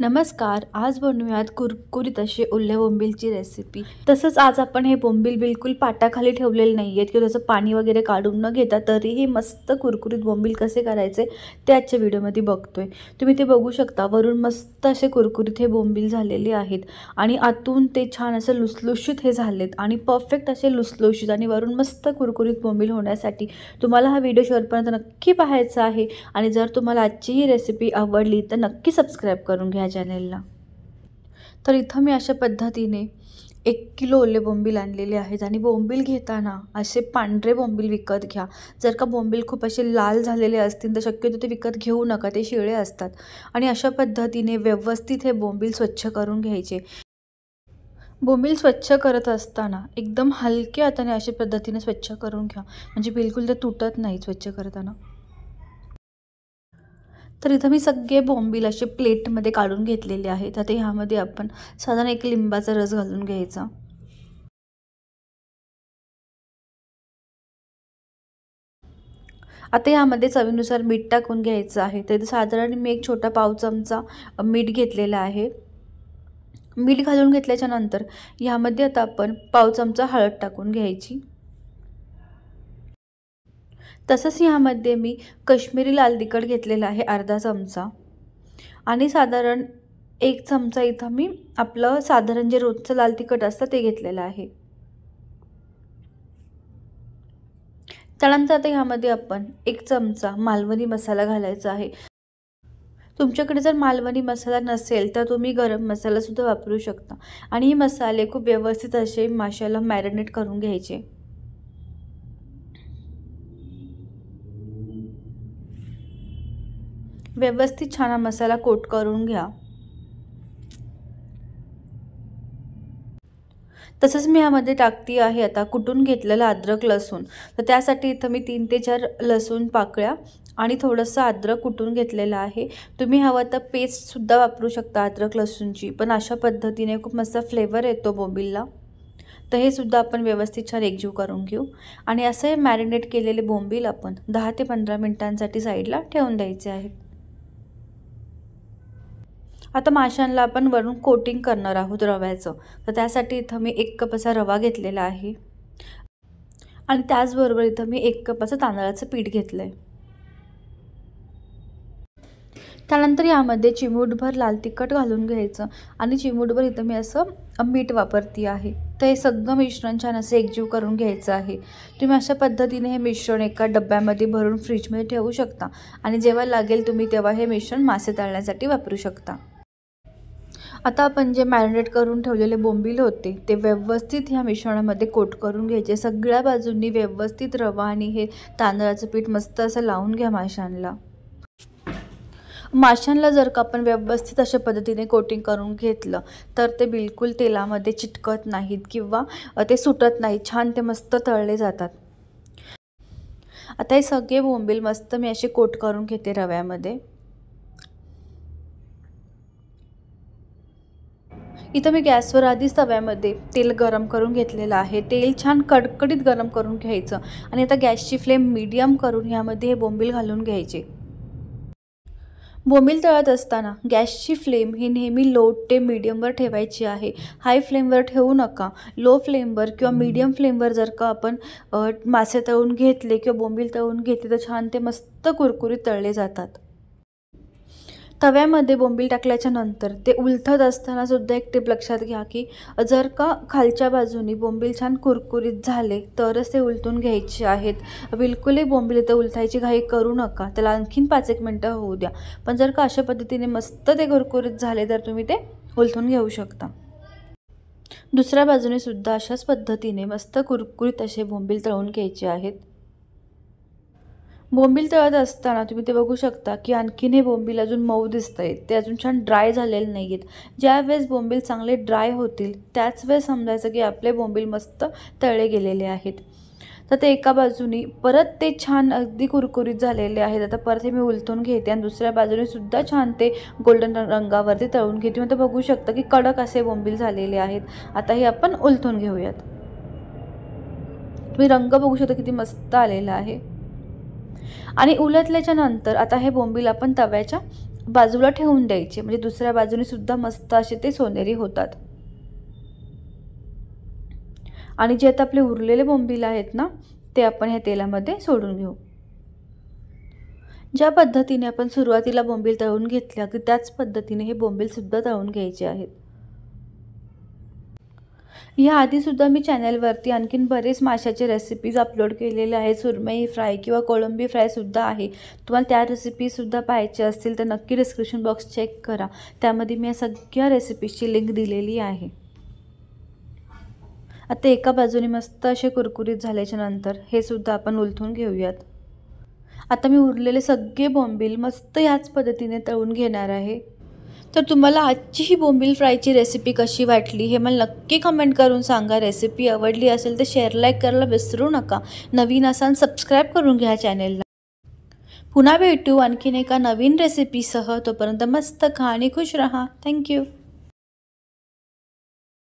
नमस्कार. आज बनवूयात कुरकुरीत असे ओल्या बोंबीलची रेसिपी. तसंच आज आपण हे बोंबील बिलकुल पाटाखाली ठेवलेले नाही आहेत किंवा त्याचं पाणी वगैरे काढून न घेता तरीही मस्त कुरकुरीत बोंबील कसे करायचे ते आजच्या व्हिडिओमध्ये बघतोय. तुम्ही ते बघू शकता. वरून मस्त असे कुरकुरीत हे बोंबील झालेले आहेत आणि आतून ते छान असं लुसलुशीत हे झालेत आणि परफेक्ट असे लुसलुशीत आणि वरून मस्त कुरकुरीत बोंबील होण्यासाठी तुम्हाला हा व्हिडिओ शेवटपर्यंत नक्की पाहायचा आहे. आणि जर तुम्हाला आजची ही रेसिपी आवडली तर नक्की सबस्क्राईब करून घ्या चॅनेलला. तर इथं मी अशा पद्धतीने 1 किलो ओले बोंबील आणलेले आहेत आणि बोंबील घेताना असे पांढरे बोंबील विकत घ्या. जर का बोंबील खूप असे लाल झालेले असतील तर शक्यतो ते विकत घेऊ नका, ते शिळे असतात. आणि अशा पद्धतीने व्यवस्थित हे बोंबील स्वच्छ करून घ्यायचे. बोंबील स्वच्छ करत असताना एकदम हलक्या हाताने अशा पद्धतीने स्वच्छ करून घ्या, म्हणजे बिलकुल ते तुटत नाही स्वच्छ करताना. तर इथं मी सगळे बोंबील असे प्लेटमध्ये काढून घेतलेले आहेत. आता ह्यामध्ये आपण साधारण 1 लिंबाचा रस घालून घ्यायचा. आता ह्यामध्ये चवीनुसार मीठ टाकून घ्यायचं आहे. तर साधारण मी 1 छोटा पाव चमचा मीठ घेतलेला आहे. मीठ घालून घेतल्याच्या नंतर ह्यामध्ये आता आपण पाव चमचा हळद टाकून घ्यायची. तसंच ह्यामध्ये मी काश्मीरी लाल तिखट घेतलेला आहे अर्धा चमचा आणि साधारण 1 चमचा इथं मी आपलं साधारण जे रोजचं लाल तिखट असतं ते घेतलेलं आहे. त्यानंतर आता ह्यामध्ये आपण 1 चमचा मालवणी मसाला घालायचा आहे. तुमच्याकडे जर मालवणी मसाला नसेल तर तुम्ही गरम मसालासुद्धा वापरू शकता. आणि हे मसाले खूप व्यवस्थित असे माशाला मॅरिनेट करून घ्यायचे. व्यवस्थित छान हा मसाला कोट करून घ्या. तसंच मी ह्यामध्ये टाकते आहे आता कुटून घेतलेलं अद्रक लसूण. तर त्यासाठी इथं मी 3 ते 4 लसूण पाकळ्या आणि थोडंसं अद्रक कुटून घेतलेलं आहे. तुम्ही हवं तर पेस्टसुद्धा वापरू शकता अद्रक लसूणची, पण अशा पद्धतीने खूप मस्त फ्लेवर येतो बोंबीलला. तर हे सुद्धा आपण व्यवस्थित छान एकजीव करून घेऊ. आणि असं हे मॅरिनेट केलेले बोंबील आपण 10 ते 15 मिनिटांसाठी साईडला ठेवून द्यायचे आहेत. आता माशांना आपण वरून कोटिंग करणार आहोत रव्याचं. तर त्यासाठी इथं मी 1 कप असा रवा घेतलेला आहे आणि त्याचबरोबर इथं मी 1 कप असं तांदळाचं पीठ घेतलं आहे. त्यानंतर यामध्ये चिमूटभर लाल तिखट घालून घ्यायचं आणि चिमूटभर इथं मी असं मीठ वापरते आहे. तर हे सगळं मिश्रण छान असं एकजीव करून घ्यायचं आहे. तुम्ही अशा पद्धतीने हे मिश्रण एका डब्यामध्ये भरून फ्रीजमध्ये ठेवू शकता आणि जेव्हा लागेल तुम्ही तेव्हा हे मिश्रण मासे तळण्यासाठी वापरू शकता. आता आपण जे मॅरिनेट करून ठेवलेले बोंबील होते ते व्यवस्थित ह्या मिश्रणामध्ये कोट करून घ्यायचे. सगळ्या बाजूंनी व्यवस्थित रवा आणि हे तांदळाचं पीठ मस्त असं लावून घ्या माशांना. माशांना जर का आपण व्यवस्थित अशा पद्धतीने कोटिंग करून घेतलं तर ते बिलकुल तेलामध्ये चिटकत नाहीत किंवा ते सुटत नाहीत. छान ते मस्त तळले जातात. आता हे सगळे बोंबील मस्त मी असे कोट करून घेते रव्यामध्ये. इथं मी गॅसवर आधीच तव्यामध्ये तेल गरम करून घेतलेलं आहे. तेल छान कडकडीत गरम करून घ्यायचं आणि आता गॅसची फ्लेम मीडियम करून ह्यामध्ये हे बोंबील घालून घ्यायचे. बोंबील तळत असताना गॅसची फ्लेम ही नेहमी लो ते मीडियमवर ठेवायची आहे. हाय फ्लेमवर ठेवू नका. लो फ्लेमवर किंवा मीडियम फ्लेमवर जर का आपण मासे तळून घेतले किंवा बोंबील तळून घेतले तर छान ते मस्त कुरकुरीत तळले जातात. तव्यामध्ये बोंबील टाकल्याच्या नंतर ते उलथत असताना सुद्धा एक टिप लक्षात घ्या की जर का खालच्या बाजूनी बोंबील छान कुरकुरीत झाले तरच ते उलटून घ्यायचे आहेत. बिलकुलही बोंबील इथं उलटायची घाई करू नका. त्याला आणखीन 5-1 मिनटं होऊ द्या. पण जर का अशा पद्धतीने मस्त ते कुरकुरीत झाले तर तुम्ही ते उलटून घेऊ शकता. दुसऱ्या बाजूने सुद्धा अशाच पद्धतीने मस्त कुरकुरीत असे बोंबील तळून घ्यायचे आहेत. बोंबील तळत असताना तुम्ही ते बघू शकता की आणखीन हे बोंबील अजून मऊ दिसत आहेत. ते अजून छान ड्राय झालेले नाही आहेत. ज्यावेळेस बोंबील चांगले ड्राय होतील त्याच वेळेस समजायचं की आपले बोंबील मस्त तळले गेलेले आहेत. तर ते एका बाजूनी परत ते छान अगदी कुरकुरीत झालेले आहेत. आता परत हे मी उलटून घेते आणि दुसऱ्या बाजूने सुद्धा छान ते गोल्डन रंगावरती तळून घेते. मग ते बघू शकता की कडक असे बोंबील झालेले आहेत. आता हे आपण उलटून घेऊयात. तुम्ही रंग बघू शकता किती मस्त आलेला आहे. आणि उलटल्याच्या नंतर आता हे बोंबील आपण तव्याच्या बाजूला ठेवून द्यायचे, म्हणजे दुसऱ्या बाजूने सुद्धा मस्त असे ते सोनेरी होतात. आणि जे आता आपले उरलेले बोंबील आहेत ना, ते आपण ह्या तेलामध्ये सोडून घेऊ. ज्या पद्धतीने आपण सुरुवातीला बोंबील तळून घेतले, अगदी त्याच पद्धतीने हे बोंबील सुद्धा तळून घ्यायचे आहेत. याआधी सुद्धा मी चॅनलवरती आणखीन बरेच माशाचे रेसिपीज अपलोड केलेले आहेत. सुरमई फ्राय किंवा कोळंबी फ्रायसुद्धा आहे. तुम्हाला त्या रेसिपीसुद्धा पाहायच्या असतील तर नक्की डिस्क्रिप्शन बॉक्स चेक करा. त्यामध्ये मी या सगळ्या रेसिपीजची लिंक दिलेली आहे. आता एका बाजूने मस्त असे कुरकुरीत झाल्याच्या नंतर हे सुद्धा आपण उलथून घेऊयात. आता मी उरलेले सगळे बोंबील मस्त याच पद्धतीने तळून घेणार आहे. तर तुम्हाला आजची ही बोंबील फ्रायची रेसिपी कशी वाटली हे मला नक्की कमेंट करून सांगा. रेसिपी आवडली असेल तर शेअर लाईक करायला विसरू नका. नवीन असाल सबस्क्राईब करून घ्या चॅनेलला. पुन्हा भेटू आणखीन एका नवीन रेसिपीसह. तोपर्यंत मस्त खा आणि खुश रहा. थँक्यू.